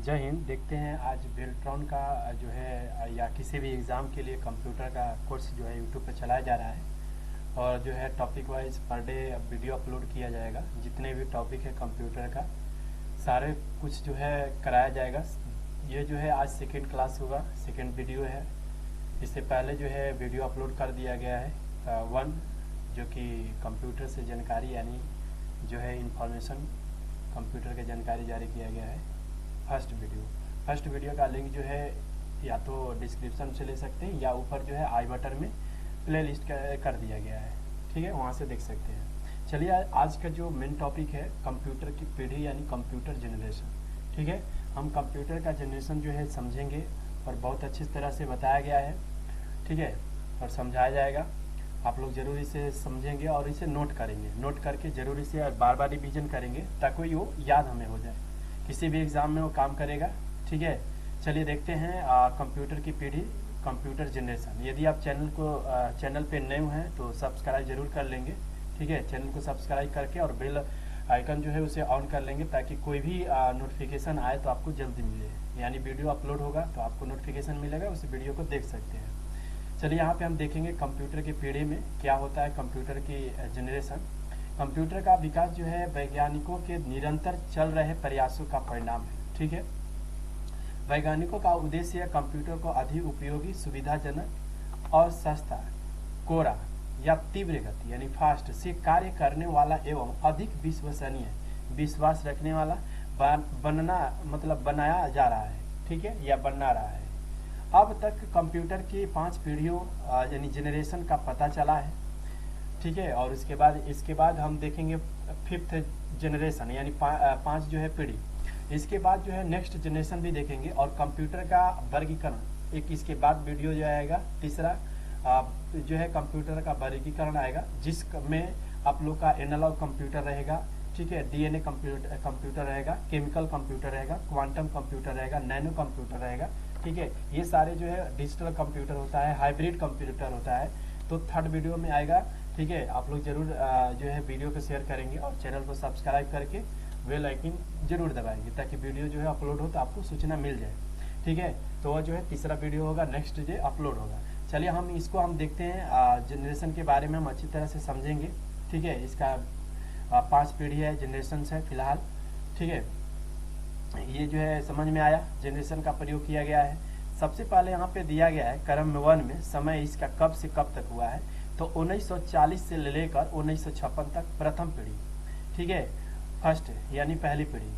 जय हिंद। देखते हैं आज बेल्ट्रॉन का जो है या किसी भी एग्ज़ाम के लिए कंप्यूटर का कोर्स जो है यूट्यूब पे चलाया जा रहा है और जो है topic wise per day video upload किया जाएगा। जितने भी टॉपिक है कंप्यूटर का सारे कुछ जो है कराया जाएगा। ये जो है आज सेकेंड क्लास होगा, सेकेंड वीडियो है। इससे पहले जो है वीडियो अपलोड कर दिया गया है वन, जो कि कंप्यूटर से जानकारी यानी जो है इंफॉर्मेशन कंप्यूटर की जानकारी जारी किया गया है। फर्स्ट वीडियो का लिंक जो है या तो डिस्क्रिप्शन से ले सकते हैं या ऊपर जो है आई बटन में प्लेलिस्ट कर दिया गया है, ठीक है, वहाँ से देख सकते हैं। चलिए आज का जो मेन टॉपिक है कंप्यूटर की पीढ़ी यानी कंप्यूटर जनरेशन, ठीक है। हम कंप्यूटर का जनरेशन जो है समझेंगे और बहुत अच्छी तरह से बताया गया है, ठीक है, और समझाया जाएगा। आप लोग जरूर इसे समझेंगे और इसे नोट करेंगे, नोट करके जरूर इसे बार बार रिवीजन करेंगे ताकि वो याद हमें हो जाए, किसी भी एग्जाम में वो काम करेगा, ठीक है। चलिए देखते हैं कंप्यूटर की पीढ़ी, कंप्यूटर जनरेशन। यदि आप चैनल पे नए हैं तो सब्सक्राइब जरूर कर लेंगे, ठीक है। चैनल को सब्सक्राइब करके और बेल आइकन जो है उसे ऑन कर लेंगे ताकि कोई भी नोटिफिकेशन आए तो आपको जल्दी मिले, यानी वीडियो अपलोड होगा तो आपको नोटिफिकेशन मिलेगा, उस वीडियो को देख सकते हैं। चलिए यहाँ पे हम देखेंगे कंप्यूटर की पीढ़ी में क्या होता है कंप्यूटर की जनरेशन। कंप्यूटर का विकास जो है वैज्ञानिकों के निरंतर चल रहे प्रयासों का परिणाम है, ठीक है। वैज्ञानिकों का उद्देश्य कंप्यूटर को अधिक उपयोगी, सुविधाजनक और सस्ता, कोरा या तीव्र गति यानी फास्ट से कार्य करने वाला एवं अधिक विश्वसनीय, विश्वास रखने वाला बनाया जा रहा है, ठीक है, या बना रहा है। अब तक कंप्यूटर की 5 पीढ़ियों यानी जनरेशन का पता चला है, ठीक है। और इसके बाद हम देखेंगे 5th जनरेशन यानी 5 जो है पीढ़ी। इसके बाद जो है नेक्स्ट जनरेशन भी देखेंगे और कंप्यूटर का वर्गीकरण एक इसके बाद वीडियो जो आएगा। तीसरा जो है कंप्यूटर का वर्गीकरण आएगा जिसमें आप लोग का एनालॉग कंप्यूटर रहेगा, ठीक है, डीएनए कंप्यूटर रहेगा, केमिकल कंप्यूटर रहेगा, क्वांटम कंप्यूटर रहेगा, नैनो कंप्यूटर रहेगा, ठीक है। ये सारे जो है डिजिटल कंप्यूटर होता है, हाइब्रिड कंप्यूटर होता है। तो थर्ड वीडियो में आएगा, ठीक है। आप लोग जरूर जो है वीडियो को शेयर करेंगे और चैनल को सब्सक्राइब करके बेल आइकन जरूर दबाएंगे ताकि वीडियो जो है अपलोड हो तो आपको सूचना मिल जाए, ठीक है। तो जो है तीसरा वीडियो होगा, नेक्स्ट डे अपलोड होगा। चलिए हम देखते हैं जनरेशन के बारे में हम अच्छी तरह से समझेंगे, ठीक है। इसका 5 पीढ़ी है, जनरेशन है फिलहाल, ठीक है। ये जो है समझ में आया, जनरेशन का प्रयोग किया गया है। सबसे पहले यहाँ पे दिया गया है क्रम 1 में समय इसका कब से कब तक हुआ है, तो 1940 से लेकर 1956 तक प्रथम पीढ़ी, ठीक है, फर्स्ट यानी पहली पीढ़ी।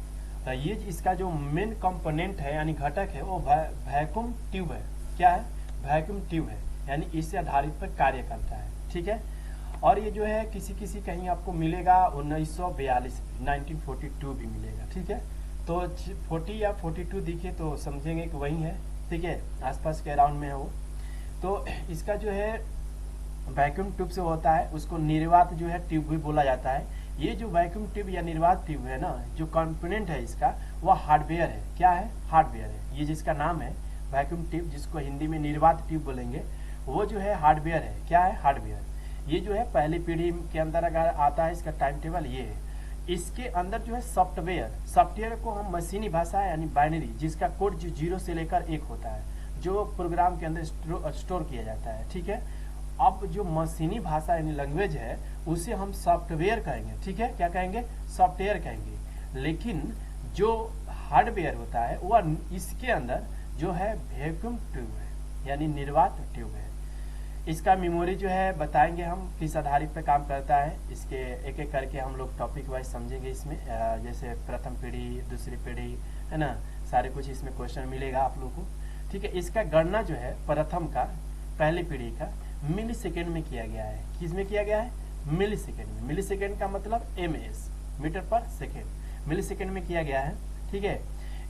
तो ये इसका जो मेन कंपोनेंट है यानी घटक है वो वैक्यूम ट्यूब है। क्या है? वैक्यूम ट्यूब है, यानी इससे आधारित पर कार्य करता है, ठीक है। और ये जो है किसी कहीं आपको मिलेगा 1942 1942 भी मिलेगा, ठीक है। तो 40 या 42 दिखे तो समझेंगे कि वही है, ठीक है, आसपास के अराउंड में है वो। तो इसका जो है वैक्यूम ट्यूब से होता है, उसको निर्वात जो है ट्यूब भी बोला जाता है। ये जो वैक्यूम ट्यूब या निर्वात ट्यूब है ना, जो कंपोनेंट है इसका वह हार्डवेयर है। क्या है? हार्डवेयर है। ये जिसका नाम है वैक्यूम ट्यूब, जिसको हिंदी में निर्वात ट्यूब बोलेंगे, वो जो है हार्डवेयर है। क्या है? हार्डवेयर। ये जो है पहली पीढ़ी के अंदर अगर आता है, इसका टाइम टेबल ये है। इसके अंदर जो है सॉफ्टवेयर को हम मशीनी भाषा यानी बाइनरी, जिसका कोड जो 0 से लेकर 1 होता है, जो प्रोग्राम के अंदर स्टोर किया जाता है, ठीक है। अब जो मशीनी भाषा यानी लैंग्वेज है उसे हम सॉफ्टवेयर कहेंगे, ठीक है। क्या कहेंगे? सॉफ्टवेयर कहेंगे। लेकिन जो हार्डवेयर होता है वह इसके अंदर जो है वैक्यूम ट्यूब है यानी निर्वात ट्यूब है। इसका मेमोरी जो है बताएंगे हम किस आधारित पे काम करता है, इसके एक एक करके हम लोग टॉपिक वाइज समझेंगे इसमें। जैसे प्रथम पीढ़ी, दूसरी पीढ़ी, है ना, सारे कुछ इसमें क्वेश्चन मिलेगा आप लोग को, ठीक है। इसका गणना जो है प्रथम का, पहली पीढ़ी का मिली सेकेंड में किया गया है। किस में किया गया है? मिली सेकेंड में। मिली सेकेंड का मतलब MS, मीटर पर सेकेंड, मिली सेकेंड में किया गया है, ठीक है।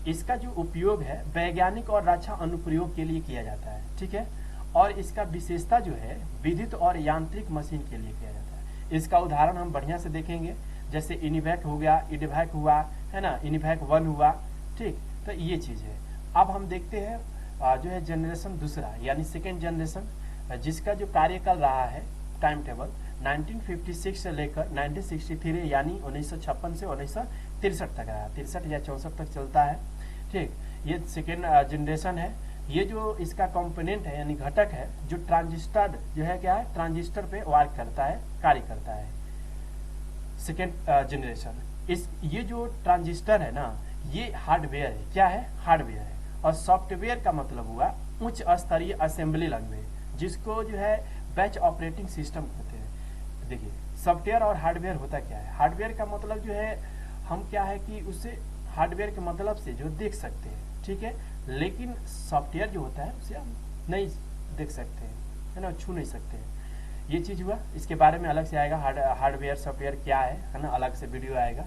इसका जो उपयोग है वैज्ञानिक और रक्षा अनुप्रयोग के लिए किया जाता है, ठीक है। और इसका विशेषता जो है विद्युत और यांत्रिक मशीन के लिए किया जाता है। इसका उदाहरण हम बढ़िया से देखेंगे, जैसे इनिवैक हो गया, इडवैक हुआ, है ना, इनिवैक 1 हुआ, ठीक। तो ये चीज है। अब हम देखते हैं जो है जनरेशन दूसरा यानी सेकेंड जनरेशन, जिसका जो कार्यकाल रहा है टाइम टेबल 1956 से लेकर 1963 यानी 1956 से 1963 तक रहा, 63 या 64 तक चलता है। ठीक, ये सेकेंड जनरेशन है। ये जो इसका कंपोनेंट है यानी घटक है, जो ट्रांजिस्टर जो है क्या है, ट्रांजिस्टर पे वर्क करता है, कार्य करता है। सेकेंड जनरेशन, इस ये जो ट्रांजिस्टर है ना, ये हार्डवेयर है। क्या है? हार्डवेयर है। और सॉफ्टवेयर का मतलब हुआ उच्च स्तरीय असेंबली लैंग्वेज, जिसको जो है बैच ऑपरेटिंग सिस्टम कहते हैं। देखिए, सॉफ्टवेयर और हार्डवेयर होता क्या है? हार्डवेयर का मतलब जो है, हम क्या है कि उसे हार्डवेयर के मतलब से जो देख सकते हैं, ठीक है, लेकिन सॉफ्टवेयर जो होता है उसे हम नहीं देख सकते हैं, है ना, छू नहीं सकते हैं। ये चीज हुआ, इसके बारे में अलग से आएगा, हार्डवेयर सॉफ्टवेयर क्या है ना, अलग से वीडियो आएगा,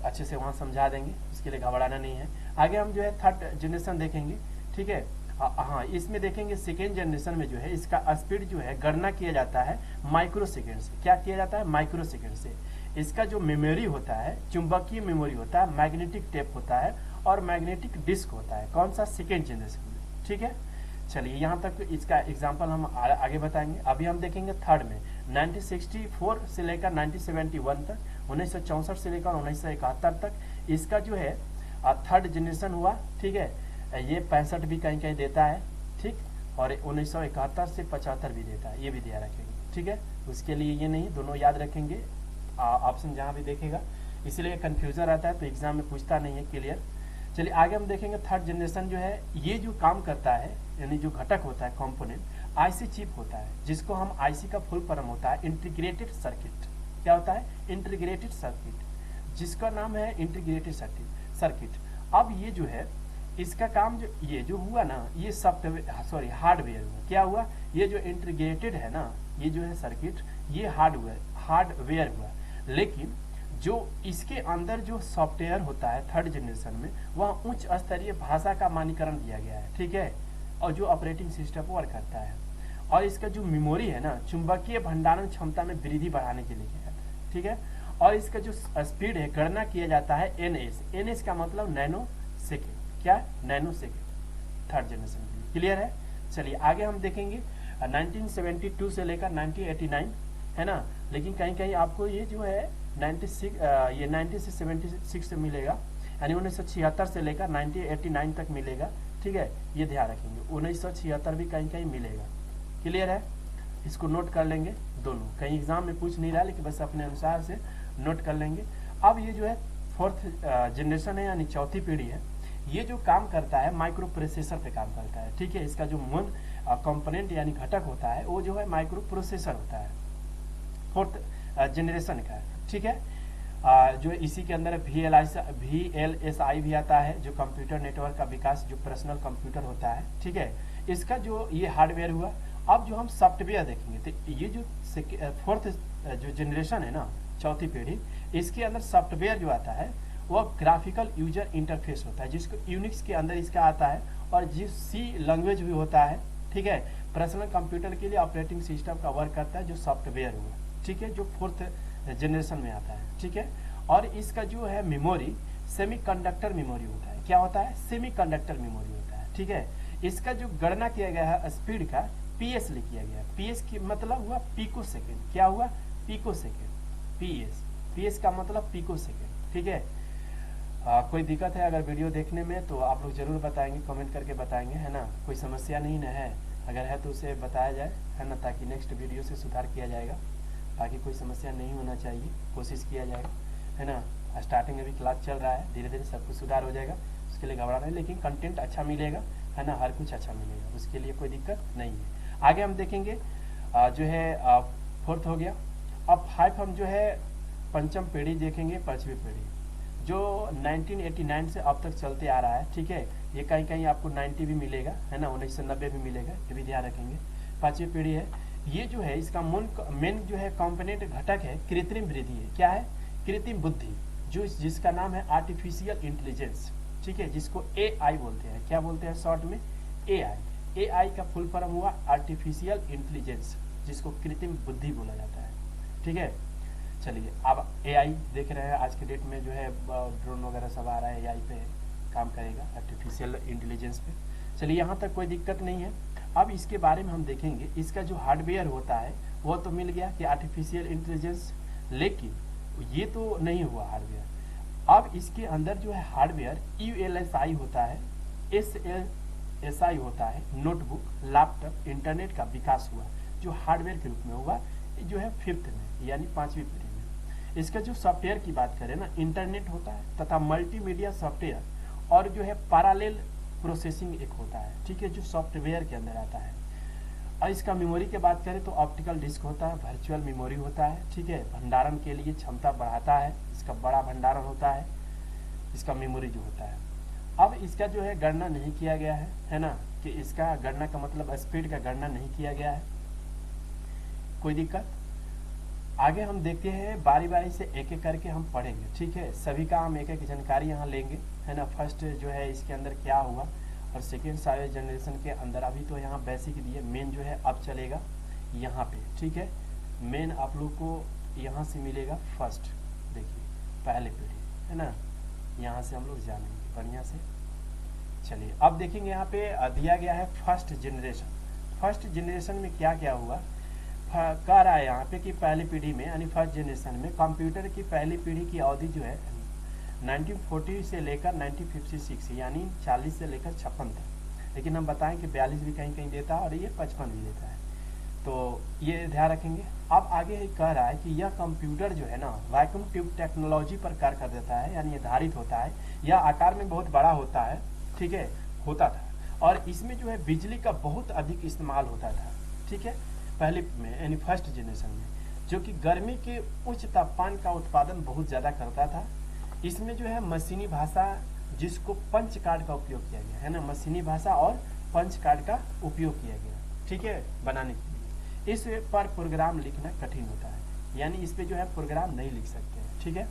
अच्छे से वहाँ समझा देंगे, इसके लिए घबराना नहीं है। आगे हम जो है थर्ड जनरेशन देखेंगे, ठीक है। हाँ, इसमें देखेंगे सेकेंड जनरेशन में जो है इसका स्पीड जो है गणना किया जाता है माइक्रो सेकेंड से। क्या किया जाता है? माइक्रो सेकेंड से। इसका जो मेमोरी होता है, चुंबकीय मेमोरी होता है, मैग्नेटिक टेप होता है और मैग्नेटिक डिस्क होता है। कौन सा? सेकेंड जनरेशन में, ठीक है। चलिए, यहाँ तक इसका एग्जाम्पल हम आगे बताएंगे। अभी हम देखेंगे थर्ड में 1964 से लेकर 1971 तक, 1964 से लेकर 1971 तक इसका जो है थर्ड जनरेशन हुआ, ठीक है। ये 65 भी कहीं कहीं देता है, ठीक, और 1971 से 75 भी देता है, ये भी ध्यान रखेंगे, ठीक है। उसके लिए ये नहीं, दोनों याद रखेंगे, ऑप्शन जहाँ भी देखेगा, इसलिए कंफ्यूजन रहता है तो एग्जाम में पूछता नहीं है, क्लियर। चलिए आगे हम देखेंगे थर्ड जनरेशन जो है, ये जो काम करता है यानी जो घटक होता है, कंपोनेंट, आईसी चिप होता है, जिसको हम आईसी का फुल फॉर्म होता है इंटीग्रेटेड सर्किट। क्या होता है? इंटीग्रेटेड सर्किट, जिसका नाम है इंटीग्रेटेड सर्किट। अब ये जो है इसका काम जो ये जो हुआ ना, ये सॉफ्टवेयर हार्डवेयर हुआ। क्या हुआ? ये जो इंटीग्रेटेड है ना, ये जो है सर्किट, ये हार्डवेयर हुआ। लेकिन जो इसके अंदर जो सॉफ्टवेयर होता है थर्ड जनरेशन में, वह उच्च स्तरीय भाषा का मानकीकरण दिया गया है, ठीक है, और जो ऑपरेटिंग सिस्टम वर्क करता है। और इसका जो मेमोरी है ना, चुंबकीय भंडारण क्षमता में वृद्धि बढ़ाने के लिए किया जाता है, ठीक है। और इसका जो स्पीड है गणना किया जाता है एनएस का मतलब नैनो सेकेंड। क्या? नैनो सेकेंड, थर्ड जनरेशन के लिए, क्लियर है। चलिए आगे हम देखेंगे 1972 से लेकर 1989, है ना, लेकिन कहीं कहीं आपको ये जो है 90 से 76 से मिलेगा, यानी 1976 से लेकर 1989 तक मिलेगा, ठीक है, ये ध्यान रखेंगे। 1976 भी कहीं कहीं मिलेगा, क्लियर है। इसको नोट कर लेंगे, दोनों कहीं एग्जाम में पूछ नहीं रहा, लेकिन बस अपने अनुसार से नोट कर लेंगे। अब ये जो है फोर्थ जनरेशन है, यानी चौथी पीढ़ी है। ये जो काम करता है माइक्रो प्रोसेसर पे काम करता है, ठीक है। इसका जो मूल कंपोनेंट यानी घटक होता है वो जो है माइक्रो प्रोसेसर होता है, फोर्थ जनरेशन का, ठीक है। जो इसी के अंदर VLSI भी आता है, जो कंप्यूटर नेटवर्क का विकास, जो पर्सनल कंप्यूटर होता है, ठीक है। इसका जो ये हार्डवेयर हुआ। अब जो हम सॉफ्टवेयर देखेंगे, तो ये जो फोर्थ जो जनरेशन है ना, चौथी पीढ़ी, इसके अंदर सॉफ्टवेयर जो आता है वह ग्राफिकल यूजर इंटरफेस होता है, जिसको यूनिक्स के अंदर इसका आता है, और जिस C लैंग्वेज भी होता है, ठीक है। पर्सनल कंप्यूटर के लिए ऑपरेटिंग सिस्टम का वर्क करता है, जो सॉफ्टवेयर हुआ, ठीक है, जो फोर्थ जनरेशन में आता है, ठीक है। और इसका जो है मेमोरी सेमीकंडक्टर मेमोरी होता है। क्या होता है? सेमीकंडक्टर मेमोरी होता है, ठीक है। इसका जो गणना किया गया है स्पीड का PS लिख किया गया। PS की मतलब हुआ पिको सेकेंड। क्या हुआ? पिको सेकेंड, PS का मतलब पिको सेकेंड, ठीक है। कोई दिक्कत है अगर वीडियो देखने में तो आप लोग जरूर बताएंगे, कमेंट करके बताएंगे, है ना। कोई समस्या नहीं ना है, अगर है तो उसे बताया जाए, है ना, ताकि नेक्स्ट वीडियो से सुधार किया जाएगा। बाकी कोई समस्या नहीं होना चाहिए, कोशिश किया जाएगा, है ना। स्टार्टिंग में भी क्लास चल रहा है, धीरे धीरे सब कुछ सुधार हो जाएगा, उसके लिए घबराना नहीं, लेकिन कंटेंट अच्छा मिलेगा, है ना, हर कुछ अच्छा मिलेगा, उसके लिए कोई दिक्कत नहीं है। आगे हम देखेंगे जो है फोर्थ हो गया। अब फाइव हम जो है पंचम पीढ़ी देखेंगे, पांचवी पीढ़ी, जो 1989 से अब तक चलते आ रहा है, ठीक है। ये कहीं कहीं आपको 90 भी मिलेगा, है ना, 1990 भी मिलेगा, ये भी ध्यान रखेंगे। पांचवी पीढ़ी है, ये जो है इसका मेन जो है कंपोनेंट घटक है कृत्रिम वृद्धि है। क्या है? कृत्रिम बुद्धि, जो जिसका नाम है आर्टिफिशियल इंटेलिजेंस, ठीक है, जिसको AI बोलते हैं। क्या बोलते हैं शॉर्ट में? AI का फुल फॉर्म हुआ आर्टिफिशियल इंटेलिजेंस, जिसको कृत्रिम बुद्धि बोला जाता है, ठीक है। चलिए, अब AI देख रहे हैं, आज के डेट में जो है ड्रोन वगैरह सब आ रहा है, AI पे काम करेगा, आर्टिफिशियल इंटेलिजेंस पे। चलिए, यहाँ तक कोई दिक्कत नहीं है। अब इसके बारे में हम देखेंगे, इसका जो हार्डवेयर होता है वो तो मिल गया कि आर्टिफिशियल इंटेलिजेंस, लेकिन ये तो नहीं हुआ हार्डवेयर। अब इसके अंदर जो है हार्डवेयर ULSI होता है, SLSI होता है, नोटबुक, लैपटॉप, इंटरनेट का विकास हुआ जो हार्डवेयर के रूप में हुआ जो है 5th में यानी 5वीं पीढ़ी में। इसका जो सॉफ्टवेयर की बात करें ना, इंटरनेट होता है तथा मल्टीमीडिया सॉफ्टवेयर और जो है पैरेलल प्रोसेसिंग एक होता है, ठीक है, जो सॉफ्टवेयर के अंदर आता है। और इसका मेमोरी की बात करें तो ऑप्टिकल डिस्क होता है, वर्चुअल मेमोरी होता है, ठीक है, भंडारण के लिए क्षमता बढ़ाता है, इसका बड़ा भंडारण होता है इसका मेमोरी जो होता है। अब इसका जो है गणना नहीं किया गया है ना, कि इसका गणना का मतलब स्पीड का गणना नहीं किया गया है, कोई दिक्कत। आगे हम देखते हैं बारी बारी से एक एक करके हम पढ़ेंगे, ठीक है, सभी का हम एक एक जानकारी यहाँ लेंगे, है ना। फर्स्ट जो है इसके अंदर क्या हुआ और सेकेंड सारे जनरेशन के अंदर अभी तो यहाँ बेसिक दिए, मेन जो है अब चलेगा यहाँ पे, ठीक है। मेन आप लोग को यहाँ से मिलेगा फर्स्ट, देखिए पहले पीढ़ी, है ना, यहाँ से हम लोग जानेंगे बढ़िया से। चलिए अब देखेंगे यहाँ पे दिया गया है फर्स्ट जनरेशन। फर्स्ट जनरेशन में क्या क्या हुआ कह रहा है यहाँ पे कि पहली पीढ़ी में यानी फर्स्ट जनरेशन में कंप्यूटर की पहली पीढ़ी की अवधि जो है 1940 से लेकर 1956 यानी 40 से लेकर 56 तक, लेकिन हम बताएं कि 42 भी कहीं कहीं देता है और ये 55 भी देता है, तो ये ध्यान रखेंगे। अब आगे कह रहा है कि यह कंप्यूटर जो है ना वैक्यूम ट्यूब टेक्नोलॉजी पर कार्य कर देता है, यानी आधारित होता है, यह आकार में बहुत बड़ा होता है, ठीक है, होता था, और इसमें जो है बिजली का बहुत अधिक इस्तेमाल होता था, ठीक है, पहले में यानी फर्स्ट जनरेशन में, जो कि गर्मी के उच्च तापमान का उत्पादन बहुत ज़्यादा करता था। इसमें जो है मशीनी भाषा जिसको पंच कार्ड का उपयोग किया गया, है ना, मशीनी भाषा और पंच कार्ड का उपयोग किया गया, ठीक है, बनाने के लिए। इस पर प्रोग्राम लिखना कठिन होता है, यानी इस पे जो है प्रोग्राम नहीं लिख सकते हैं, ठीक है।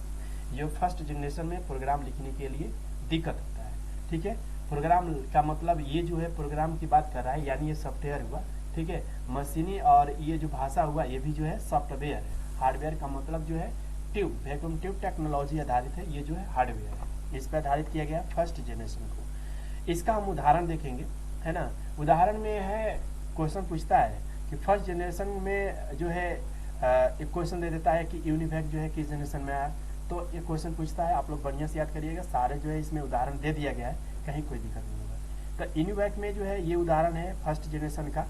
ये फर्स्ट जनरेशन में प्रोग्राम लिखने के लिए दिक्कत होता है, ठीक है। प्रोग्राम का मतलब ये जो है प्रोग्राम की बात कर रहा है, यानी ये सॉफ्टवेयर हुआ, ठीक है, मशीनी, और ये जो भाषा हुआ ये भी जो है सॉफ्टवेयर है। हार्डवेयर का मतलब जो है ट्यूब, वैक्यूम ट्यूब टेक्नोलॉजी आधारित है, ये जो है हार्डवेयर है, इस पर आधारित किया गया फर्स्ट जनरेशन को। इसका हम उदाहरण देखेंगे, है ना। उदाहरण में है क्वेश्चन पूछता है कि फर्स्ट जनरेशन में जो है एक क्वेश्चन दे देता है कि यूनिवैक जो है किस जनरेशन में आया, तो ये क्वेश्चन पूछता है, आप लोग बढ़िया से याद करिएगा, सारे जो है इसमें उदाहरण दे दिया गया है, कहीं कोई दिक्कत नहीं होगा। तो यूनिवैक में जो है ये उदाहरण है फर्स्ट जनरेशन का।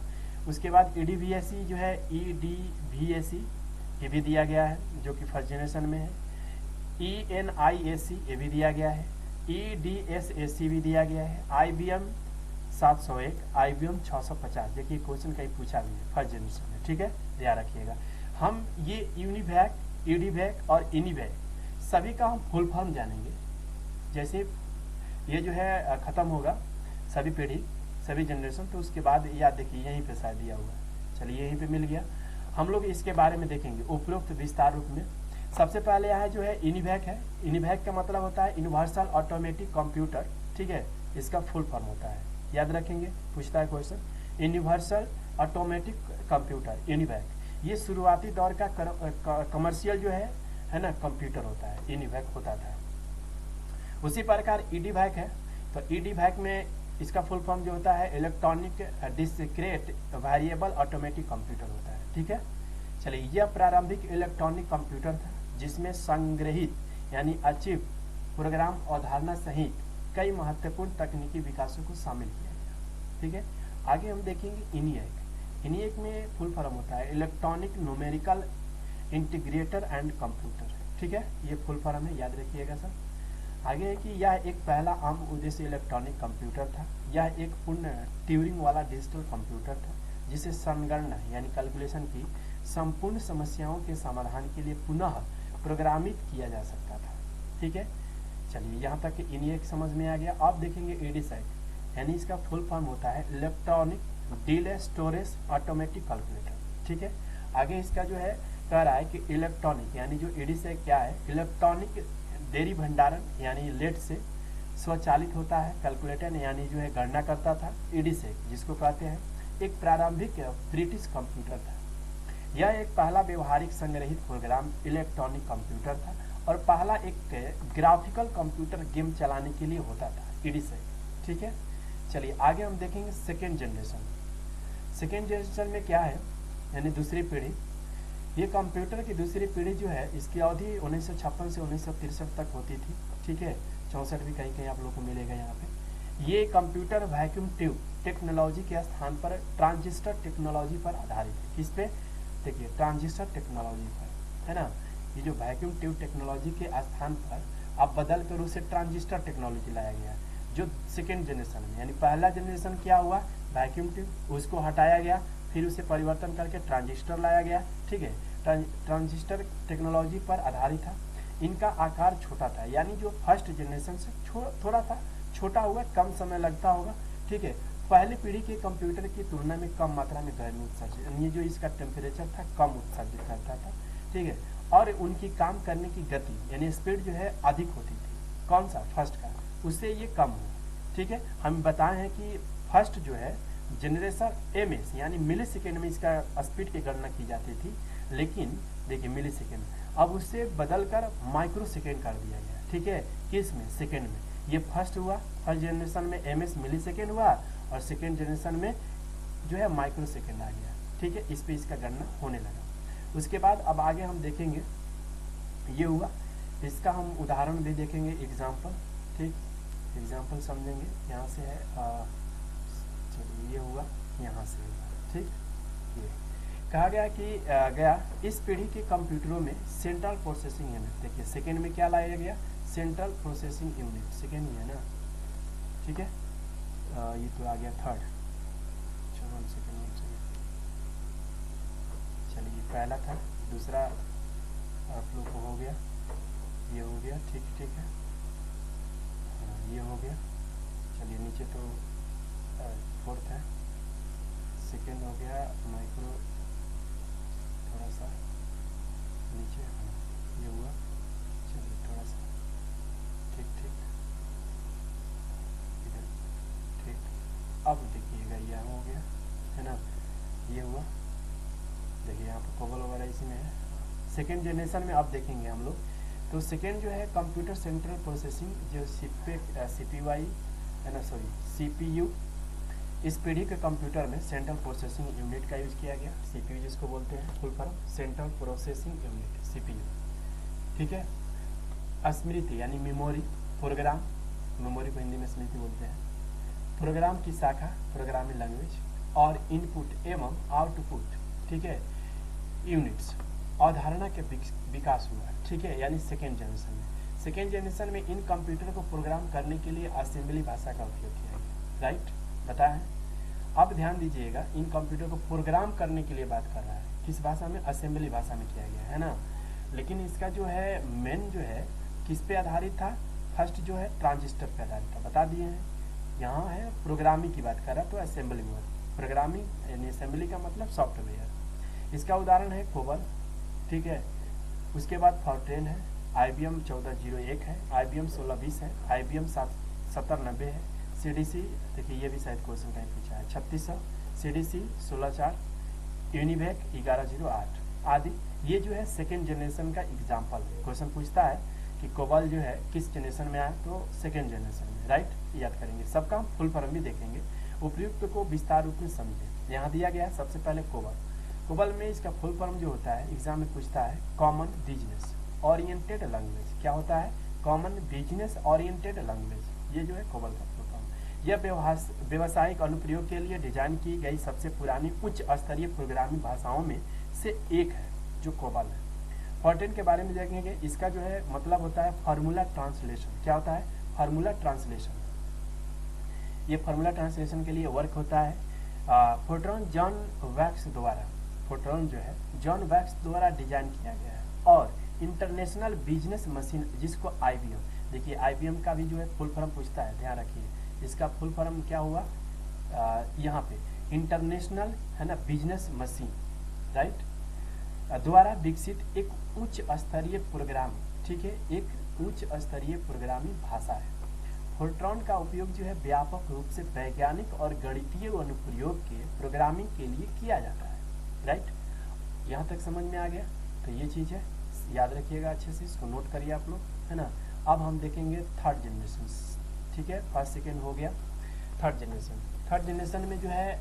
उसके बाद EDVAC जो है EDVAC ये भी दिया गया है जो कि फर्स्ट जनरेशन में है। ENIAC ये भी दिया गया है, EDSAC भी दिया गया है, IBM 701, IBM 650, देखिए क्वेश्चन कहीं पूछा भी है फर्स्ट जनरेशन में, ठीक है, ध्यान रखिएगा। हम ये यूनिवैक, EDVAC और इनिवैक सभी का हम फुल फॉर्म जानेंगे, जैसे ये जो है खत्म होगा सभी पीढ़ी सभी जनरेशन, तो उसके बाद याद देखिए यहीं पे शायद दिया हुआ है, चलिए यहीं पे मिल गया। हम लोग इसके बारे में देखेंगे उपरोक्त विस्तार रूप में। सबसे पहले यहाँ जो है इनिवैक है। इनिवैक का मतलब होता है यूनिवर्सल ऑटोमेटिक कंप्यूटर, ठीक है, इसका फुल फॉर्म होता है, याद रखेंगे, पूछता है क्वेश्चन। यूनिवर्सल ऑटोमेटिक कंप्यूटर इनिवैक, ये शुरुआती दौर का कमर्शियल जो है ना कंप्यूटर होता है, इनिवैक होता था। उसी प्रकार EDVAC है, तो EDVAC में इसका फुल फॉर्म जो होता है electronic discrete variable automatic computer होता है, ठीक है। चलिए यह प्रारंभिक इलेक्ट्रॉनिक कंप्यूटर था जिसमें संग्रहित यानी अचीव प्रोग्राम अवधारणा सहित कई महत्वपूर्ण तकनीकी विकासों को शामिल किया गया, ठीक है। आगे हम देखेंगे ENIAC। ENIAC में फुल फॉर्म होता है electronic numerical integrator and computer, ठीक है, ये फुल फॉर्म है, याद रखिएगा सर। आगे है कि यह एक पहला आम उद्देश्य इलेक्ट्रॉनिक कंप्यूटर था। यह एक पूर्ण ट्यूरिंग वाला डिजिटल कंप्यूटर था जिसे संगणना यानी कैलकुलेशन की संपूर्ण समस्याओं के समाधान के लिए पुनः प्रोग्रामित किया जा सकता था, ठीक है। चलिए यहाँ तक कि ENIAC समझ में आ गया। अब देखेंगे EDSAC, यानी इसका फुल फॉर्म होता है electronic delay storage automatic calculator, ठीक है। आगे इसका जो है कह रहा है कि इलेक्ट्रॉनिक यानी जो EDSAC क्या है, इलेक्ट्रॉनिक देरी भंडारण यानी लेट से स्वचालित होता है। कैलकुलेटर यानी जो है गणना करता था। EDSAC जिसको कहते हैं एक प्रारंभिक ब्रिटिश कंप्यूटर था। यह एक पहला व्यवहारिक संग्रहित प्रोग्राम इलेक्ट्रॉनिक कंप्यूटर था और पहला एक ग्राफिकल कंप्यूटर गेम चलाने के लिए होता था, EDSAC, ठीक है। चलिए आगे हम देखेंगे सेकेंड जनरेशन। सेकेंड जनरेशन में क्या है, यानी दूसरी पीढ़ी। ये कंप्यूटर की दूसरी पीढ़ी जो है इसकी अवधि 1956 से 1963 तक होती थी। ठीक है, 64 भी कहीं कहीं आप लोग को मिलेगा यहाँ पे। ये कंप्यूटर वैक्यूम ट्यूब टेक्नोलॉजी के स्थान पर ट्रांजिस्टर टेक्नोलॉजी पर आधारित है। किस पे? देखिए ट्रांजिस्टर टेक्नोलॉजी पर, है ना। ये जो वैक्यूम ट्यूब टेक्नोलॉजी के स्थान पर अब बदल कर उसे ट्रांजिस्टर टेक्नोलॉजी लाया गया, जो सेकेंड जनरेशन में, यानी पहला जनरेशन क्या हुआ वैक्यूम ट्यूब, उसको हटाया गया, फिर उसे परिवर्तन करके ट्रांजिस्टर लाया गया, ठीक है। ट्रांजिस्टर टेक्नोलॉजी पर आधारित था। इनका आकार छोटा था, यानी जो फर्स्ट जनरेशन से थोड़ा था छोटा हुआ, कम समय लगता होगा, ठीक है। पहली पीढ़ी के कंप्यूटर की तुलना में कम मात्रा में गर्मी उत्सर्जित, यानी जो इसका टेम्परेचर था कम उत्सर्जित करता था, ठीक है। और उनकी काम करने की गति यानी स्पीड जो है अधिक होती थी। कौन सा? फर्स्ट का, उससे ये कम हुआ, ठीक है। हम बताए हैं कि फर्स्ट जो है जनरेशन एमएस यानी मिली सेकेंड में इसका स्पीड की गणना की जाती थी, लेकिन देखिए मिली सेकेंड, अब उससे बदल कर माइक्रो सेकेंड कर दिया गया, ठीक है। किस में? सेकेंड में। ये फर्स्ट हुआ, फर्स्ट जनरेशन में एमएस मिली सेकेंड हुआ, और सेकेंड जनरेशन में जो है माइक्रो सेकेंड आ गया, ठीक है। इस पे इसका गणना होने लगा। उसके बाद अब आगे हम देखेंगे, ये हुआ, इसका हम उदाहरण भी देखेंगे, एग्जाम्पल, ठीक, एग्जाम्पल समझेंगे। यहाँ से है, चलिए ये हुआ, यहाँ से हुआ, ठीक। ये कहा गया कि इस पीढ़ी के कंप्यूटरों में सेंट्रल प्रोसेसिंग यूनिट, देखिए सेकेंड में क्या लाया गया? सेंट्रल प्रोसेसिंग यूनिट, सेकेंड ही है ना, ठीक है। ये तो आ गया थर्ड, चलिए पहला था, दूसरा आप लोग को हो गया, ये हो गया, ठीक ठीक है, ये हो गया। चलिए नीचे तो फोर्थ है, सेकेंड हो गया माइक्रो, थोड़ा सा नीचे, ये हुआ, चलिए थोड़ा सा, ठीक ठीक, इधर ठीक। अब देखिएगा ये हो गया, है ना, ये हुआ, देखिए यहाँ पर कोबल वगैरह इसी में है। सेकेंड जनरेशन में अब देखेंगे हम लोग, तो सेकेंड जो है कंप्यूटर सेंट्रल प्रोसेसिंग, जो सीपीवाई है ना, सॉरी सीपीयू, इस पीढ़ी के कंप्यूटर में सेंट्रल प्रोसेसिंग यूनिट का यूज किया गया, सीपीयू जिसको बोलते हैं, full form central processing unit, CPU, ठीक है। स्मृति यानी मेमोरी, प्रोग्राम, मेमोरी को हिंदी में स्मृति बोलते हैं, प्रोग्राम की शाखा प्रोग्रामिंग लैंग्वेज, और इनपुट एवं आउटपुट, ठीक है, यूनिट्स, अवधारणा के विकास हुआ, ठीक है, यानी सेकेंड जनरेशन में। सेकेंड जनरेशन में इन कंप्यूटर को प्रोग्राम करने के लिए असेंबली भाषा का उपयोग किया गया, राइट, बताया है। अब ध्यान दीजिएगा, इन कंप्यूटर को प्रोग्राम करने के लिए बात कर रहा है, किस भाषा में? असेंबली भाषा में किया गया है ना। लेकिन इसका जो है मेन जो है किस पे आधारित था? फर्स्ट जो है ट्रांजिस्टर पे आधारित था, बता दिए हैं। यहाँ है प्रोग्रामिंग की बात कर रहा, तो असेंबली में, प्रोग्रामिंग यानी असेंबली का मतलब सॉफ्टवेयर। इसका उदाहरण है कोबल, ठीक है। उसके बाद फॉर्ट्रेन है, IBM 1401 है, IBM 1620 है, IBM 7090 है, CDC, देखिए ये भी शायद क्वेश्चन कहीं पूछा है, 3600, CDC 164, यूनिवेक 1108 आदि। ये जो है सेकेंड जनरेशन का एग्जाम्पल है। क्वेश्चन पूछता है कि कोबल जो है किस जनरेशन में आया, तो सेकेंड जनरेशन में, राइट, याद करेंगे। सबका फुल फॉर्म भी देखेंगे, उपयुक्त को विस्तार रूप में समझे। यहाँ दिया गया है सबसे पहले कोबल। कोबल में इसका फुल फॉर्म जो होता है, एग्जाम में पूछता है, कॉमन बिजनेस ओरिएंटेड लैंग्वेज। क्या होता है? कॉमन बिजनेस ओरिएंटेड लैंग्वेज, ये जो है कोबल का फुल फॉर्म। यह व्यवसायिक अनुप्रयोग के लिए डिजाइन की गई सबसे पुरानी उच्च स्तरीय प्रोग्रामिंग भाषाओं में से एक है, जो कोबल है। फॉर्ट्रेन के बारे में देखेंगे, इसका जो है मतलब होता है फार्मूला ट्रांसलेशन। क्या होता है? Formula translation. ये फार्मूला ट्रांसलेशन के लिए वर्क होता है। फोर्ट्रॉन जॉन वैक्स द्वारा, फोर्ट्रॉन जो है जॉन वैक्स द्वारा डिजाइन किया गया है। और इंटरनेशनल बिजनेस मशीन, जिसको IBM, देखिए IBM का भी जो है फुल फॉर्म पूछता है, ध्यान रखिए। इसका फुल फॉर्म क्या हुआ यहाँ पे, इंटरनेशनल है ना बिजनेस मशीन, राइट, द्वारा विकसित एक उच्च स्तरीय प्रोग्राम, ठीक है, एक उच्च स्तरीय प्रोग्रामिंग भाषा है। फोर्ट्रॉन का उपयोग जो है व्यापक रूप से वैज्ञानिक और गणितीय अनुप्रयोग के प्रोग्रामिंग के लिए किया जाता है, राइट। यहाँ तक समझ में आ गया? तो ये चीज़ है, याद रखिएगा अच्छे से, इसको नोट करिए आप लोग, है ना। अब हम देखेंगे थर्ड जनरेशन, ठीक है, फर्स्ट सेकेंड हो गया, थर्ड जनरेशन। थर्ड जनरेशन में जो है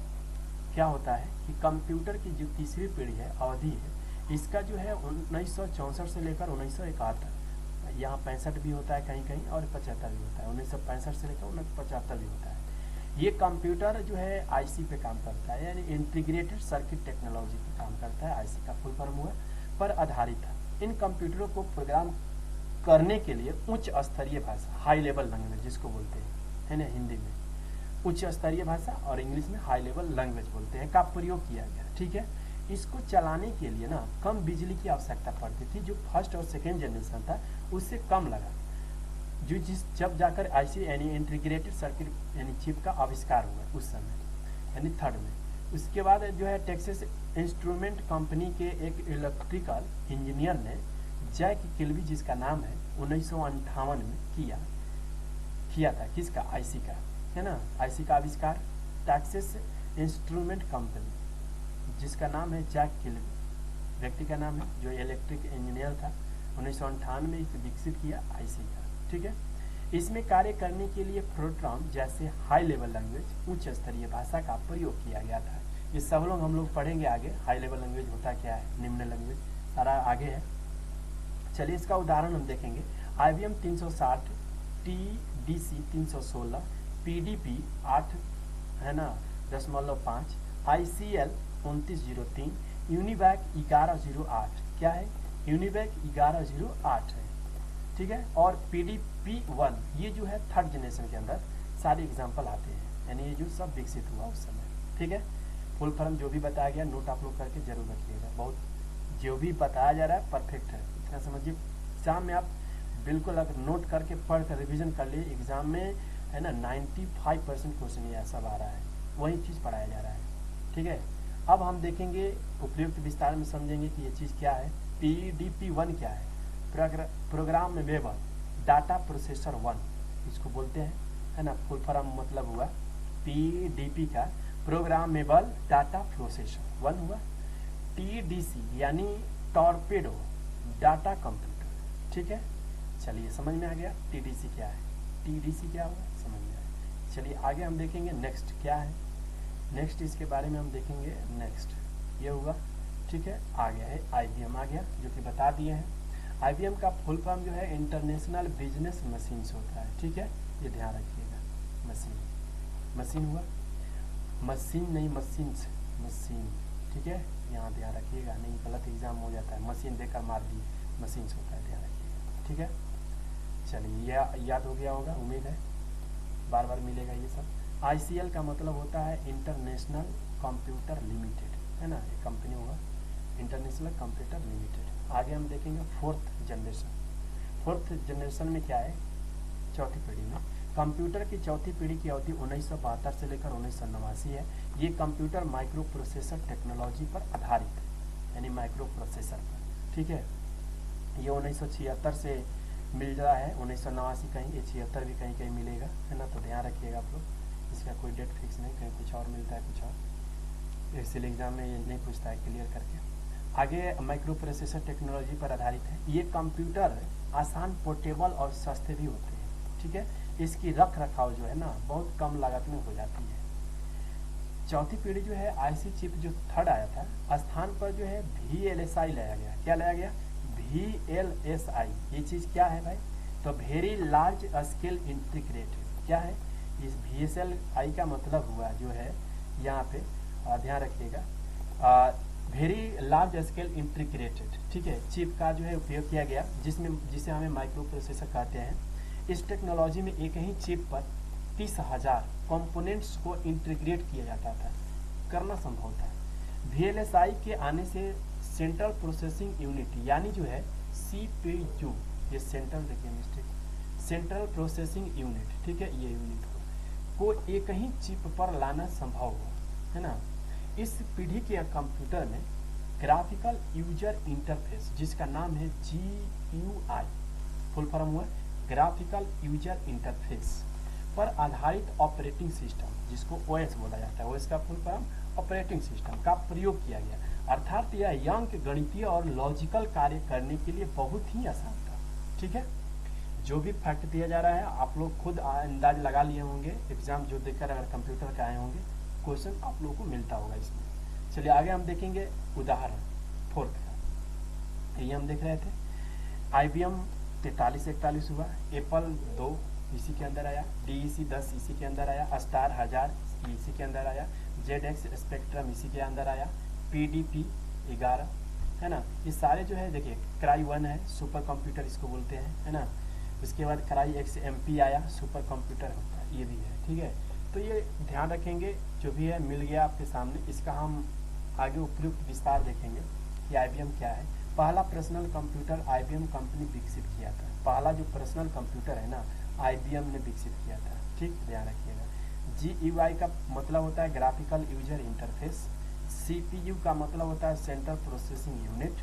क्या होता है कि कंप्यूटर की जो तीसरी पीढ़ी है, अवधि है, इसका जो है 1964 से लेकर 1971, यहाँ 65 भी होता है कहीं कहीं और 75 भी होता है, 1965 से लेकर 1975 भी होता है। ये कंप्यूटर जो है आईसी पे काम करता है, यानी इंटीग्रेटेड सर्किट टेक्नोलॉजी पे काम करता है। आईसी का फुल फॉर्म हुआ पर आधारित है। इन कंप्यूटरों को प्रोग्राम करने के लिए उच्च स्तरीय भाषा, हाई लेवल लैंग्वेज जिसको बोलते हैं, है ना, हिंदी में उच्च स्तरीय भाषा और इंग्लिश में हाई लेवल लैंग्वेज बोलते हैं, का प्रयोग किया गया। ठीक है, इसको चलाने के लिए ना कम बिजली की आवश्यकता पड़ती थी, जो फर्स्ट और सेकेंड जनरेशन था उससे कम लगा, जो जब जाकर आईसी यानी इंटीग्रेटेड सर्किट यानी चिप का आविष्कार हुआ उस समय, यानी थर्ड में। उसके बाद जो है टेक्सास इंस्ट्रूमेंट कंपनी के एक इलेक्ट्रिकल इंजीनियर ने जैक किल्बी, जिसका नाम है, 1958 में किया था किसका, आईसी का, है ना, आईसी का आविष्कार। टेक्सास इंस्ट्रूमेंट कंपनी, जिसका नाम है जैक किल्बी, व्यक्ति का नाम है, जो इलेक्ट्रिक इंजीनियर था, 1958 में इसे विकसित किया आईसी का। ठीक है, इसमें कार्य करने के लिए प्रोग्राम जैसे हाई लेवल लैंग्वेज, उच्च स्तरीय भाषा का प्रयोग किया गया था। ये सब लोग हम लोग पढ़ेंगे आगे, हाई लेवल लैंग्वेज होता क्या है, निम्न लैंग्वेज, सारा आगे है। चलिए इसका उदाहरण हम देखेंगे। IBM 360, TDC 316, PDP 8 है ना 0.5, ICL 2903, यूनिवैक 1108, क्या है, यूनिवैक 1108 है। ठीक है, और PDP-1, ये जो है थर्ड जनरेशन के अंदर सारे एग्जाम्पल आते हैं, यानी ये जो सब विकसित हुआ उस समय। ठीक है, फुल फॉर्म जो भी बताया गया नोट आप लोग करके जरूर रखिएगा, बहुत जो भी बताया जा रहा है परफेक्ट है, इतना समझिए। एग्जाम में आप बिल्कुल अगर नोट करके पढ़ कर रिविजन कर लिए, एग्जाम में है ना 95% क्वेश्चन ये सब आ रहा है, वही चीज़ पढ़ाया जा रहा है। ठीक है, अब हम देखेंगे उपयुक्त विस्तार में समझेंगे कि ये चीज़ क्या है। PDP-1 क्या है, प्रोग्रामेबल डाटा प्रोसेसर 1 इसको बोलते हैं, है ना, फुल फॉर्म मतलब हुआ PDP का प्रोग्रामेबल डाटा प्रोसेसर 1 हुआ। TDC यानी टॉर्पेडो डाटा कंप्यूटर। ठीक है, चलिए समझ में आ गया TDC क्या है, TDC क्या हुआ समझ में आया। चलिए आगे हम देखेंगे नेक्स्ट क्या है, नेक्स्ट इसके बारे में हम देखेंगे। नेक्स्ट ये हुआ, ठीक है, आ गया है IBM आ गया, जो कि बता दिए हैं। IBM का फुल फॉर्म जो है इंटरनेशनल बिजनेस मशीन्स होता है। ठीक है, ये ध्यान रखिएगा, मशीन हुआ, मशीन नहीं मशीन्स, मशीन। ठीक है, यहाँ ध्यान रखिएगा, नहीं गलत एग्जाम हो जाता है, मशीन देकर मार दिए, मशीन्स होता है, ध्यान रखिएगा। ठीक है, चलिए ये याद हो गया होगा, उम्मीद है, बार बार मिलेगा ये सब। ICL का मतलब होता है इंटरनेशनल कंप्यूटर लिमिटेड, है ना, एक कंपनी होगा इंटरनेशनल कंप्यूटर लिमिटेड। आगे हम देखेंगे फोर्थ जनरेशन। फोर्थ जनरेशन में क्या है, चौथी पीढ़ी में कंप्यूटर की चौथी पीढ़ी की अवधि 1972 से लेकर 1989 है। ये कंप्यूटर माइक्रो प्रोसेसर टेक्नोलॉजी पर आधारित है, यानी माइक्रो प्रोसेसर पर। ठीक है, ये 1976 से मिल रहा है, 1989 कहीं, ये 76 भी कहीं कहीं मिलेगा, है ना, तो ध्यान रखिएगा आप लोग, इसका कोई डेट फिक्स नहीं, कहीं कुछ और मिलता है कुछ और, इसलिए एग्जाम में ये नहीं पूछता है, क्लियर करके। आगे माइक्रो प्रोसेसर टेक्नोलॉजी पर आधारित है। ये कंप्यूटर आसान, पोर्टेबल और सस्ते भी होते हैं। ठीक है, इसकी रख रखाव जो है ना बहुत कम लागत में हो जाती है। चौथी पीढ़ी जो है IC चिप जो थर्ड आया था, स्थान पर जो है VLSI लाया गया। क्या लाया गया, VLSI। ये चीज़ क्या है भाई, तो वेरी लार्ज स्केल इंटीग्रेटेड। क्या है, इस VLSI का मतलब हुआ जो है यहाँ पे ध्यान रखिएगा, वेरी लार्ज स्केल इंटीग्रेटेड। ठीक है, चिप का जो है उपयोग किया गया, जिसे हमें माइक्रो प्रोसेसर कहते हैं। इस टेक्नोलॉजी में एक ही चिप पर 30,000 कंपोनेंट्स को इंटीग्रेट किया जाता था, करना संभव था। VLSI के आने से सेंट्रल प्रोसेसिंग यूनिट यानी जो है CPU, ये सेंट्रल, देखिए मिस्टेक, सेंट्रल प्रोसेसिंग यूनिट, ठीक है, ये यूनिट को एक ही चिप पर लाना संभव हुआ, है ना। इस पीढ़ी के कंप्यूटर में ग्राफिकल यूजर इंटरफेस, जिसका नाम है GUI, फुल फॉर्म हुआ ग्राफिकल यूजर इंटरफेस, पर आधारित ऑपरेटिंग सिस्टम, जिसको OS बोला जाता है, OS का फुल फॉर्म ऑपरेटिंग सिस्टम, का प्रयोग किया गया। अर्थात यह यंग गणितीय और लॉजिकल कार्य करने के लिए बहुत ही आसान था। ठीक है, जो भी फैक्ट दिया जा रहा है आप लोग खुद अंदाज लगा लिए होंगे, एग्जाम जो देकर अगर कंप्यूटर के आए होंगे, क्वेश्चन आप लोगों को मिलता होगा इसमें। चलिए आगे हम देखेंगे उदाहरण फोर्थ का, ये हम देख रहे थे। IBM 4341 हुआ, एप्पल 2 इसी के अंदर आया, DEC 10 इसी के अंदर आया, स्टार 1000 इसी के अंदर आया, ZX स्पेक्ट्रम इसी के अंदर आया, PDP 11 है ना। ये सारे जो है देखिए, क्राई 1 है, सुपर कंप्यूटर इसको बोलते हैं, है ना। उसके बाद क्राई XMP आया, सुपर कंप्यूटर होता है, ये भी है, ठीक है। तो ये ध्यान रखेंगे, जो भी है मिल गया आपके सामने, इसका हम आगे उपयुक्त विस्तार देखेंगे कि IBM क्या है। पहला पर्सनल कंप्यूटर IBM कंपनी विकसित किया था, पहला जो पर्सनल कंप्यूटर है ना IBM ने विकसित किया था, ठीक, ध्यान रखिएगा। GUI का मतलब होता है ग्राफिकल यूजर इंटरफेस, CPU का मतलब होता है सेंट्रल प्रोसेसिंग यूनिट,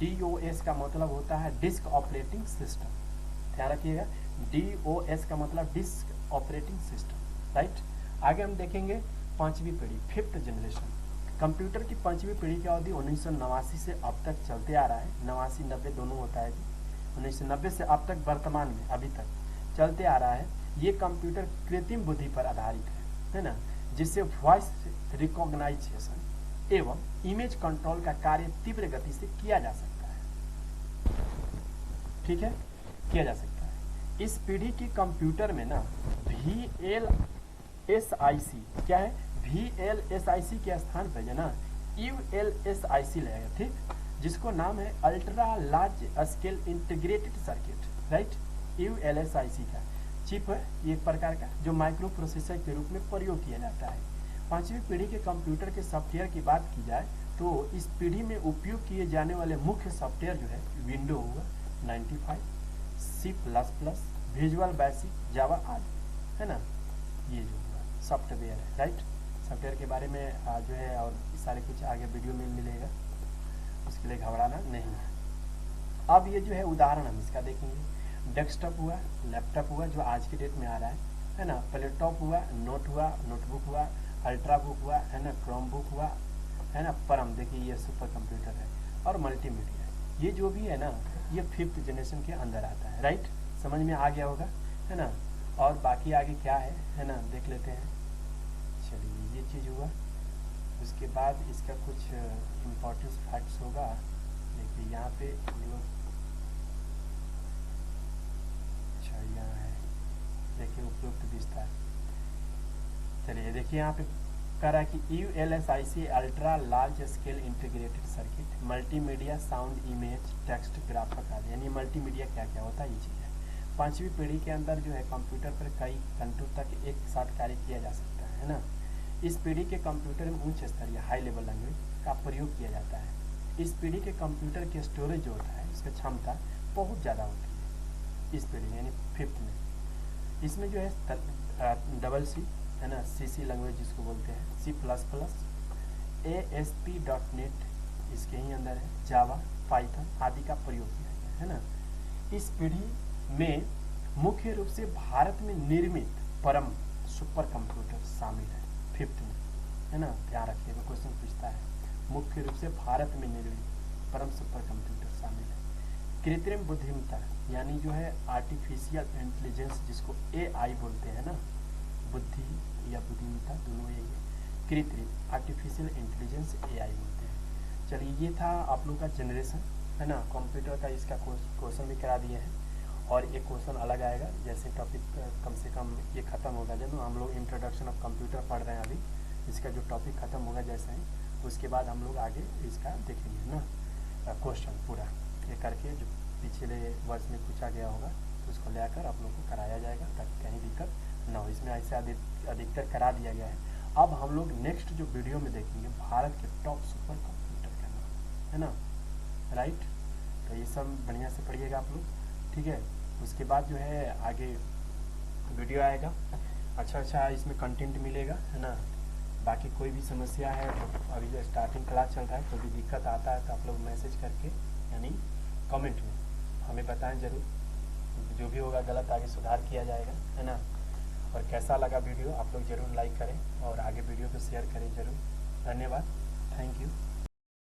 DOS का मतलब होता है डिस्क ऑपरेटिंग सिस्टम, ध्यान रखिएगा, DOS का मतलब डिस्क ऑपरेटिंग सिस्टम, राइट। आगे हम देखेंगे पांचवी पीढ़ी, 5th जनरेशन। कंप्यूटर की पांचवी पीढ़ी की अवधि 1989 से अब तक चलते आ रहा है, 89-90 दोनों होता है जी, 1990 से अब तक वर्तमान में अभी तक चलते आ रहा है। ये कंप्यूटर कृत्रिम बुद्धि पर आधारित है ना, जिससे वॉइस रिकॉग्नाइजेशन एवं इमेज कंट्रोल का कार्य तीव्र गति से किया जा सकता है, ठीक है, किया जा सकता है। इस पीढ़ी की कंप्यूटर में ना VLSIC क्या है, VLSIC के स्थान पर जो ना ULSIC लगेगा, ठीक, जिसको नाम है ultra large scale integrated circuit, right. ULSIC का चिप है ये एक प्रकार का, जो माइक्रो प्रोसेसर के रूप में प्रयोग किया जाता है। पांचवी पीढ़ी के कंप्यूटर के सॉफ्टवेयर की बात की जाए तो इस पीढ़ी में उपयोग किए जाने वाले मुख्य सॉफ्टवेयर जो है विंडो हुआ 95, C++, विजुअल बेसिक, जावा आदि, है ना। ये जो हुआ सॉफ्टवेयर है, राइट। सॉफ्टवेयर के बारे में जो है और सारे कुछ आगे वीडियो में मिलेगा, उसके लिए घबराना नहीं है। अब ये जो है उदाहरण हम इसका देखेंगे। डेस्कटॉप हुआ, लैपटॉप हुआ जो आज के डेट में आ रहा है ना, लैपटॉप हुआ, नोट हुआ, नोटबुक हुआ, अल्ट्रा बुक हुआ, है ना, क्रोम बुक हुआ, है ना, परम देखिए ये सुपर कंप्यूटर है, और मल्टीमीडिया, ये जो भी है ना ये 5th जनरेशन के अंदर आता है, राइट। समझ में आ गया होगा, है ना। और बाकी आगे क्या है ना, देख लेते हैं। चलिए ये चीज़ हुआ, उसके बाद इसका कुछ इम्पोर्टेंस फैक्ट्स होगा। देखिए यहाँ पे हम लोग, अच्छा यहाँ है, देखिए उपयुक्त विस्तार। चलिए देखिए यहाँ पे कह रहा है कि ULSIC ultra large scale integrated circuit, multimedia, sound, image, text, graphic आदि, यानी मल्टीमीडिया क्या क्या होता है ये चीज़ है। पांचवी पीढ़ी के अंदर जो है कंप्यूटर पर कई घंटों तक एक साथ कार्य किया जा सकता है ना। इस पीढ़ी के कंप्यूटर में उच्च स्तरीय हाई लेवल लैंग्वेज का प्रयोग किया जाता है। इस पीढ़ी के कंप्यूटर की स्टोरेज जो होता है इसकी क्षमता बहुत ज़्यादा होती है इस पीढ़ी यानी 5th में। इसमें जो है CC है ना, CC लैंग्वेज जिसको बोलते हैं, C++, ASP.NET इसके ही अंदर है, जावा, पाइथन आदि का प्रयोग किया गया है ना। इस पीढ़ी में मुख्य रूप से भारत में निर्मित परम सुपर कंप्यूटर शामिल है 5th में, है ना, ध्यान रखिएगा, क्वेश्चन पूछता है। मुख्य रूप से भारत में निर्मित परम सुपर कंप्यूटर शामिल है। कृत्रिम बुद्धिमत्ता यानी जो है आर्टिफिशियल इंटेलिजेंस जिसको AI बोलते हैं ना, बुद्धि या बुद्धिमत्ता दोनों यही है, कृत्रिम आर्टिफिशियल इंटेलिजेंस AI बोलते हैं। चलिए ये था आप लोग का जनरेशन, है ना, कंप्यूटर का, इसका क्वेश्चन भी करा दिए हैं और एक क्वेश्चन अलग आएगा जैसे टॉपिक कम से कम ये खत्म होगा। जब हम लोग इंट्रोडक्शन ऑफ कंप्यूटर पढ़ रहे हैं अभी, इसका जो टॉपिक खत्म होगा जैसे ही, उसके बाद हम लोग आगे इसका देखेंगे ना क्वेश्चन पूरा ये करके, जो पिछले वर्ष में पूछा गया होगा तो उसको लेकर आप लोग को कराया जाएगा ताकि कहीं दिक्कत ना हो। इसमें ऐसे अधिकतर करा दिया गया है। अब हम लोग नेक्स्ट जो वीडियो में देखेंगे भारत के टॉप सुपर कंप्यूटर का नाम, है ना, राइट। तो ये सब बढ़िया से पढ़िएगा आप लोग, ठीक है। उसके बाद जो है आगे वीडियो आएगा, अच्छा इसमें कंटेंट मिलेगा, है ना। बाकी कोई भी समस्या है तो अभी जो स्टार्टिंग क्लास चल रहा है, कोई भी दिक्कत आता है तो आप लोग मैसेज करके यानी कमेंट में हमें बताएं जरूर, जो भी होगा गलत आगे सुधार किया जाएगा, है ना। और कैसा लगा वीडियो आप लोग जरूर लाइक करें और आगे वीडियो को शेयर करें जरूर। धन्यवाद, थैंक यू।